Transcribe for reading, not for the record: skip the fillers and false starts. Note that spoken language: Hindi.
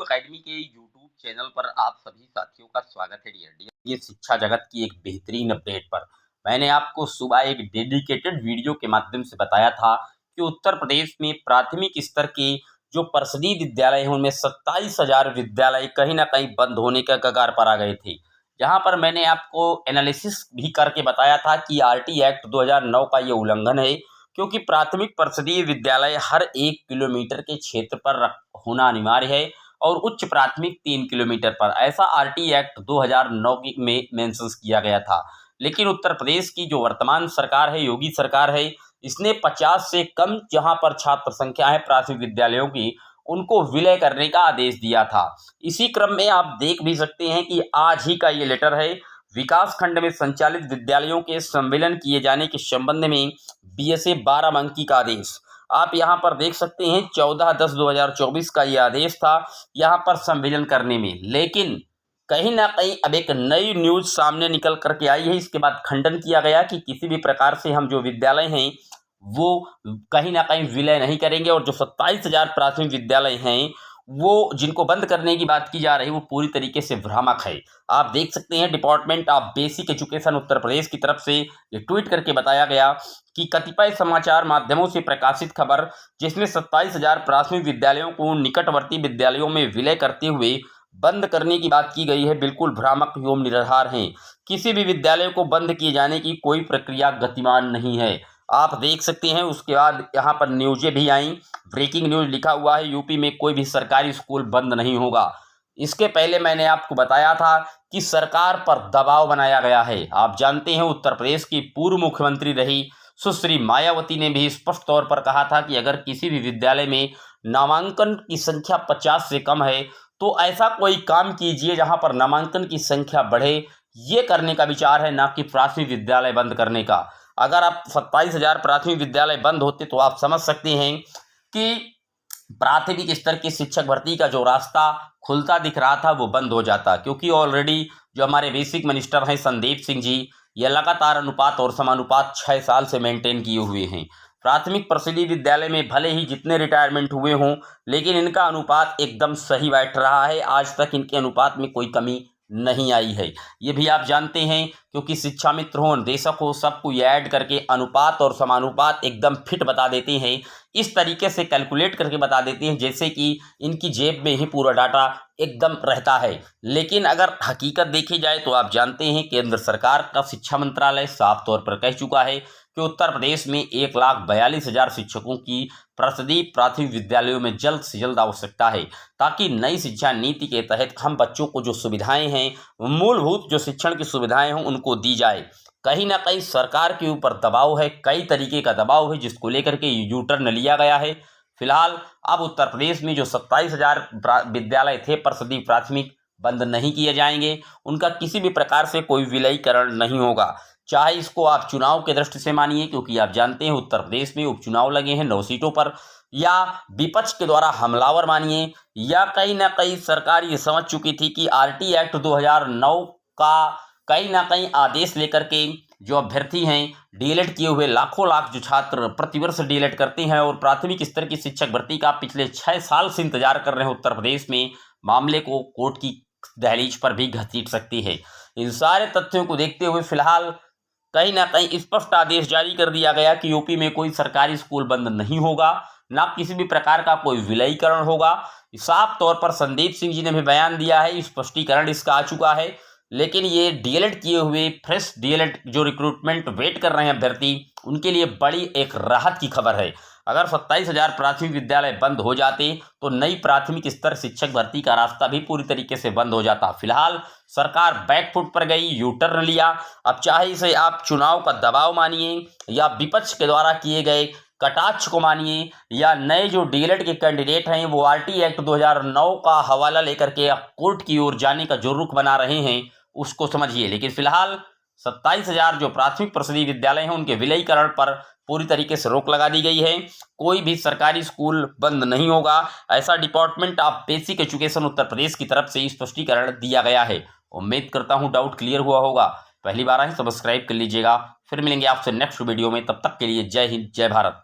एकेडमी के यूट्यूब चैनल पर आप सभी साथियों का स्वागत है। डियर ये शिक्षा जगत की एक बेहतरीन अपडेट पर मैंने आपको सुबह एक डेडिकेटेड वीडियो के माध्यम से बताया था कि उत्तर प्रदेश में प्राथमिक स्तर के जो परिषदीय विद्यालय हैं उनमें 27,000 विद्यालय कहीं ना कहीं बंद होने का कगार पर आ गए थे। जहां पर मैंने आपको एनालिसिस भी करके बताया था कि आरटी एक्ट 2009 का ये उल्लंघन है, क्योंकि प्राथमिक परिषदीय विद्यालय हर 1 किलोमीटर के क्षेत्र पर होना अनिवार्य है और उच्च प्राथमिक 3 किलोमीटर पर। ऐसा आरटी एक्ट 2009 में मेंशन किया गया था। लेकिन उत्तर प्रदेश की जो वर्तमान सरकार है, योगी सरकार है, इसने 50 से कम जहां पर छात्र संख्या है प्राथमिक विद्यालयों की, उनको विलय करने का आदेश दिया था। इसी क्रम में आप देख भी सकते हैं कि आज ही का ये लेटर है। विकास खंड में संचालित विद्यालयों के सम्मेलन किए जाने के संबंध में बीएसए 12 अंकी का आदेश आप यहां पर देख सकते हैं। 14/10/2024 का ये आदेश था यहां पर सम्मेलन करने में। लेकिन कहीं ना कहीं अब एक नई न्यूज सामने निकल करके आई है। इसके बाद खंडन किया गया कि किसी भी प्रकार से हम जो विद्यालय हैं वो कहीं ना कहीं विलय नहीं करेंगे, और जो 27,000 प्राथमिक विद्यालय हैं वो जिनको बंद करने की बात की जा रही है वो पूरी तरीके से भ्रामक है। आप देख सकते हैं department of basic education Uttar Pradesh की तरफ से ये ट्वीट करके बताया गया कि कतिपय समाचार माध्यमों से प्रकाशित खबर जिसमें 27,000 प्राथमिक विद्यालयों को निकटवर्ती विद्यालयों में विलय करते हुए बंद करने की बात की गई है, बिल्कुल भ्रामक एवं निराधार हैं। किसी भी विद्यालय को बंद किए जाने की कोई प्रक्रिया गतिमान नहीं है। आप देख सकते हैं उसके बाद यहाँ पर न्यूज़ें भी आई। ब्रेकिंग न्यूज लिखा हुआ है, यूपी में कोई भी सरकारी स्कूल बंद नहीं होगा। इसके पहले मैंने आपको बताया था कि सरकार पर दबाव बनाया गया है। आप जानते हैं उत्तर प्रदेश की पूर्व मुख्यमंत्री रही सुश्री मायावती ने भी स्पष्ट तौर पर कहा था कि अगर किसी भी विद्यालय में नामांकन की संख्या 50 से कम है तो ऐसा कोई काम कीजिए जहां पर नामांकन की संख्या बढ़े। ये करने का विचार है, ना कि प्राथमिक विद्यालय बंद करने का। अगर आप 27,000 प्राथमिक विद्यालय बंद होते तो आप समझ सकते हैं कि प्राथमिक स्तर की शिक्षक भर्ती का जो रास्ता खुलता दिख रहा था वो बंद हो जाता, क्योंकि ऑलरेडी जो हमारे बेसिक मिनिस्टर हैं संदीप सिंह जी, ये लगातार अनुपात और समानुपात 6 साल से मेंटेन किए हुए हैं। प्राथमिक परिषदीय विद्यालय में भले ही जितने रिटायरमेंट हुए हों, लेकिन इनका अनुपात एकदम सही बैठ रहा है। आज तक इनके अनुपात में कोई कमी नहीं आई है। ये भी आप जानते हैं, क्योंकि शिक्षा मित्र हो, निदेशक हो, सबको ये ऐड करके अनुपात और समानुपात एकदम फिट बता देते हैं। इस तरीके से कैलकुलेट करके बता देते हैं जैसे कि इनकी जेब में ही पूरा डाटा एकदम रहता है। लेकिन अगर हकीकत देखी जाए तो आप जानते हैं केंद्र सरकार का शिक्षा मंत्रालय साफ तौर पर कह चुका है कि उत्तर प्रदेश में 1,42,000 शिक्षकों की परिषदीय प्राथमिक विद्यालयों में जल्द से जल्द आवश्यकता है, ताकि नई शिक्षा नीति के तहत हम बच्चों को जो सुविधाएं हैं, मूलभूत जो शिक्षण की सुविधाएं हैं, उनको दी जाए। कहीं ना कहीं सरकार के ऊपर दबाव है, कई तरीके का दबाव है, जिसको लेकर के यू टर्न लिया गया है। फिलहाल अब उत्तर प्रदेश में जो 27,000 विद्यालय थे परिषदीय प्राथमिक, बंद नहीं किए जाएंगे। उनका किसी भी प्रकार से कोई विलयीकरण नहीं होगा। चाहे इसको आप चुनाव के दृष्टि से मानिए, क्योंकि आप जानते हैं उत्तर प्रदेश में उपचुनाव लगे हैं 9 सीटों पर, या विपक्ष के द्वारा हमलावर मानिए, या कहीं ना कहीं सरकार ये समझ चुकी थी कि आरटी एक्ट 2009 का कहीं ना कहीं आदेश लेकर के जो अभ्यर्थी हैं, डीएलएड किए हुए लाखों लाख जो छात्र प्रतिवर्ष डीएलएड करते हैं और प्राथमिक स्तर की शिक्षक भर्ती का पिछले 6 साल से इंतजार कर रहे हैं उत्तर प्रदेश में, मामले को कोर्ट की दहलीज पर भी घसीट सकती है। इन सारे तथ्यों को देखते हुए फिलहाल कहीं ना कहीं स्पष्ट आदेश जारी कर दिया गया कि यूपी में कोई सरकारी स्कूल बंद नहीं होगा, ना किसी भी प्रकार का कोई विलयीकरण होगा। साफ तौर पर संदीप सिंह जी ने भी बयान दिया है, स्पष्टीकरण इसका आ चुका है। लेकिन ये डीएलएड किए हुए फ्रेश डीएलएड जो रिक्रूटमेंट वेट कर रहे हैं अभ्यर्थी, उनके लिए बड़ी एक राहत की खबर है। अगर 27,000 प्राथमिक विद्यालय बंद हो जाते तो नई प्राथमिक स्तर शिक्षक भर्ती का रास्ता भी पूरी तरीके से बंद हो जाता। फिलहाल सरकार बैकफुट पर गई, यू टर्न लिया। अब चाहे इसे आप चुनाव का दबाव मानिए, या विपक्ष के द्वारा किए गए कटाक्ष को मानिए, या नए जो डीएलएड के कैंडिडेट हैं वो आरटी एक्ट 2009 का हवाला लेकर के कोर्ट की ओर जाने का जो रुख बना रहे हैं उसको समझिए। लेकिन फिलहाल 27,000 जो प्राथमिक परिषदीय विद्यालय हैं उनके विलयीकरण पर पूरी तरीके से रोक लगा दी गई है। कोई भी सरकारी स्कूल बंद नहीं होगा, ऐसा department of basic education Uttar Pradesh की तरफ से स्पष्टीकरण दिया गया है। उम्मीद करता हूं डाउट क्लियर हुआ होगा। पहली बार आए सब्सक्राइब कर लीजिएगा। फिर मिलेंगे आपसे नेक्स्ट वीडियो में, तब तक के लिए जय हिंद, जय भारत।